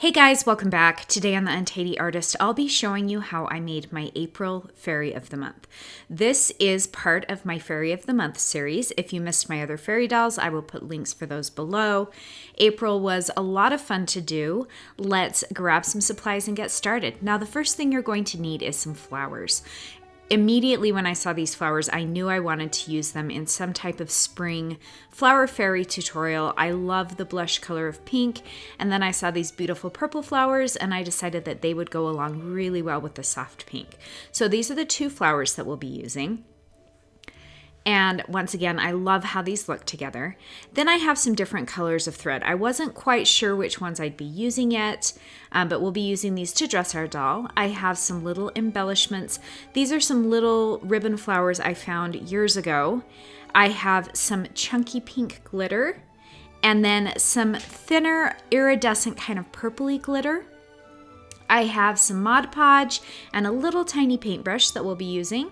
Hey guys, welcome back. Today on The Untidy Artist, I'll be showing you how I made my April Fairy of the Month. This is part of my Fairy of the Month series. If you missed my other fairy dolls, I will put links for those below. April was a lot of fun to do. Let's grab some supplies and get started. Now, the first thing you're going to need is some flowers. Immediately when I saw these flowers, I knew I wanted to use them in some type of spring flower fairy tutorial. I love the blush color of pink, and then I saw these beautiful purple flowers, and I decided that they would go along really well with the soft pink. So these are the two flowers that we'll be using. And once again, I love how these look together. Then I have some different colors of thread. I wasn't quite sure which ones I'd be using yet, but we'll be using these to dress our doll. I have some little embellishments. These are some little ribbon flowers I found years ago. I have some chunky pink glitter, and then some thinner iridescent kind of purpley glitter. I have some Mod Podge and a little tiny paintbrush that we'll be using.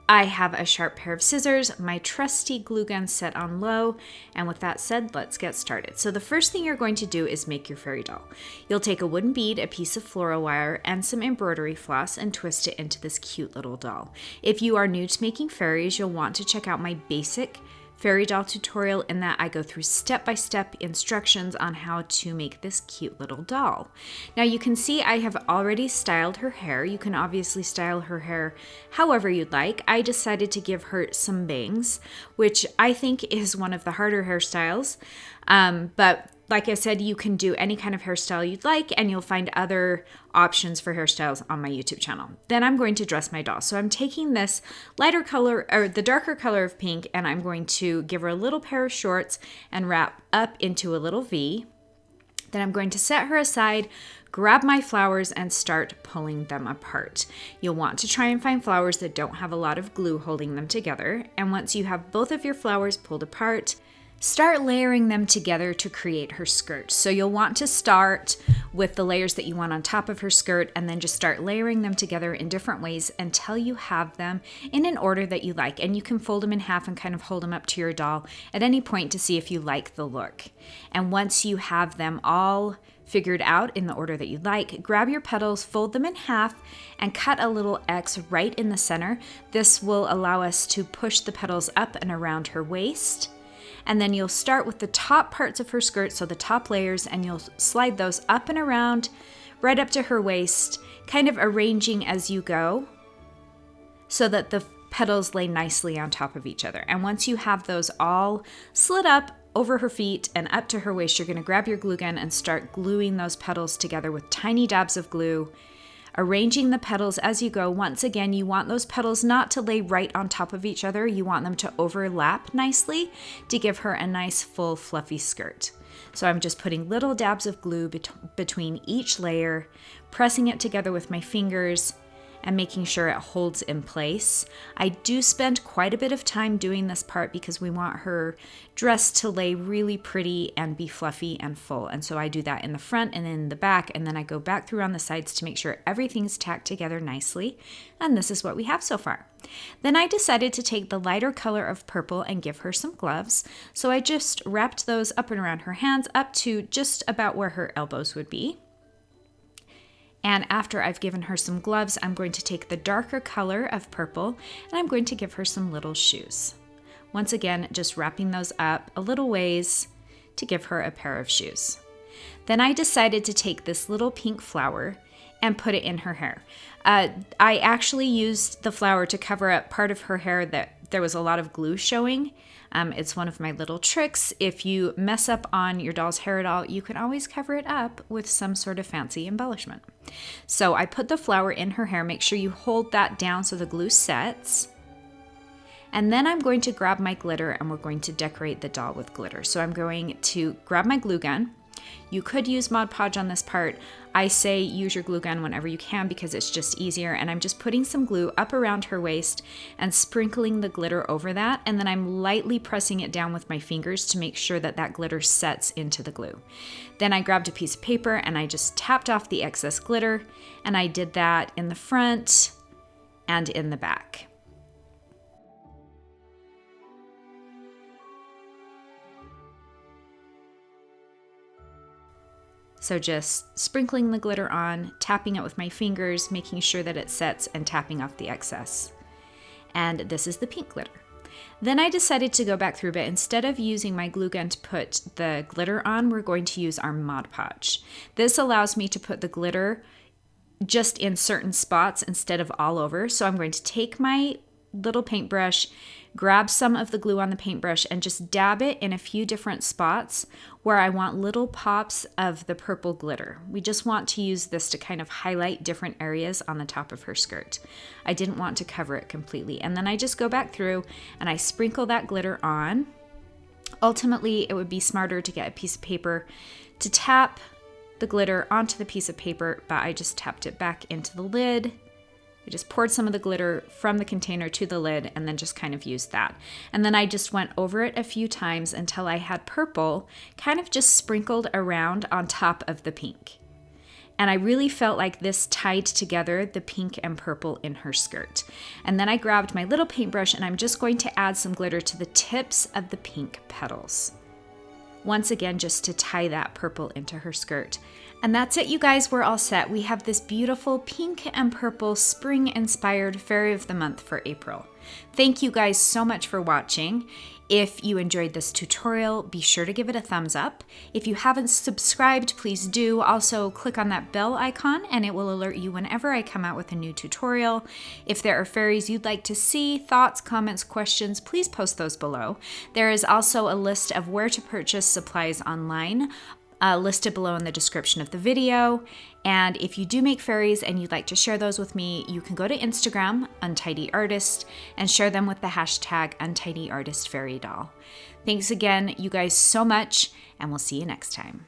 I have a sharp pair of scissors, my trusty glue gun set on low, and with that said, let's get started. So the first thing you're going to do is make your fairy doll. You'll take a wooden bead, a piece of floral wire, and some embroidery floss and twist it into this cute little doll. If you are new to making fairies, you'll want to check out my basic fairy doll tutorial. In that I go through step-by-step instructions on how to make this cute little doll. Now you can see I have already styled her hair. You can obviously style her hair however you'd like. I decided to give her some bangs, which I think is one of the harder hairstyles. But like I said, you can do any kind of hairstyle you'd like, and you'll find other options for hairstyles on my YouTube channel. Then I'm going to dress my doll. So I'm taking this lighter color, or the darker color of pink, and I'm going to give her a little pair of shorts and wrap up into a little V. Then I'm going to set her aside, grab my flowers, and start pulling them apart. You'll want to try and find flowers that don't have a lot of glue holding them together. And once you have both of your flowers pulled apart, start layering them together to create her skirt. So you'll want to start with the layers that you want on top of her skirt, and then just start layering them together in different ways until you have them in an order that you like. And you can fold them in half and kind of hold them up to your doll at any point to see if you like the look. And once you have them all figured out in the order that you like, grab your petals, fold them in half, and cut a little X right in the center. This will allow us to push the petals up and around her waist. And then you'll start with the top parts of her skirt, so the top layers, and you'll slide those up and around, right up to her waist, kind of arranging as you go so that the petals lay nicely on top of each other. And once you have those all slid up over her feet and up to her waist, you're going to grab your glue gun and start gluing those petals together with tiny dabs of glue, arranging the petals as you go. Once again, you want those petals not to lay right on top of each other. You want them to overlap nicely to give her a nice, full, fluffy skirt. So I'm just putting little dabs of glue between each layer, pressing it together with my fingers, and making sure it holds in place. I do spend quite a bit of time doing this part because we want her dress to lay really pretty and be fluffy and full. And so I do that in the front and in the back, and then I go back through on the sides to make sure everything's tacked together nicely. And this is what we have so far. Then I decided to take the lighter color of purple and give her some gloves. So I just wrapped those up and around her hands up to just about where her elbows would be. And after I've given her some gloves, I'm going to take the darker color of purple and I'm going to give her some little shoes. Once again, just wrapping those up a little ways to give her a pair of shoes. Then I decided to take this little pink flower and put it in her hair. I actually used the flower to cover up part of her hair that there was a lot of glue showing. It's one of my little tricks. If you mess up on your doll's hair at all, you can always cover it up with some sort of fancy embellishment. So I put the flower in her hair. Make sure you hold that down so the glue sets. And then I'm going to grab my glitter and we're going to decorate the doll with glitter. So I'm going to grab my glue gun. You could use Mod Podge on this part. I say use your glue gun whenever you can because it's just easier. And I'm just putting some glue up around her waist and sprinkling the glitter over that. And then I'm lightly pressing it down with my fingers to make sure that that glitter sets into the glue. Then I grabbed a piece of paper and I just tapped off the excess glitter. And I did that in the front and in the back. So just sprinkling the glitter on, tapping it with my fingers, making sure that it sets, and tapping off the excess. And this is the pink glitter. Then I decided to go back through, but instead of using my glue gun to put the glitter on, we're going to use our Mod Podge. This allows me to put the glitter just in certain spots instead of all over. So I'm going to take my little paintbrush, grab some of the glue on the paintbrush, and just dab it in a few different spots where I want little pops of the purple glitter. We just want to use this to kind of highlight different areas on the top of her skirt. I didn't want to cover it completely. And then I just go back through and I sprinkle that glitter on. Ultimately, it would be smarter to get a piece of paper to tap the glitter onto the piece of paper, but I just tapped it back into the lid. I just poured some of the glitter from the container to the lid and then just kind of used that. And then I just went over it a few times until I had purple kind of just sprinkled around on top of the pink. And I really felt like this tied together the pink and purple in her skirt. And then I grabbed my little paintbrush and I'm just going to add some glitter to the tips of the pink petals. Once again, just to tie that purple into her skirt. And that's it, you guys, we're all set. We have this beautiful pink and purple spring-inspired Fairy of the Month for April. Thank you guys so much for watching. If you enjoyed this tutorial, be sure to give it a thumbs up. If you haven't subscribed, please do. Also, click on that bell icon and it will alert you whenever I come out with a new tutorial. If there are fairies you'd like to see, thoughts, comments, questions, please post those below. There is also a list of where to purchase supplies online, listed below in the description of the video. And if you do make fairies and you'd like to share those with me, you can go to Instagram, UntidyArtist, and share them with the hashtag UntidyArtistFairyDoll. Thanks again, you guys, so much, and we'll see you next time.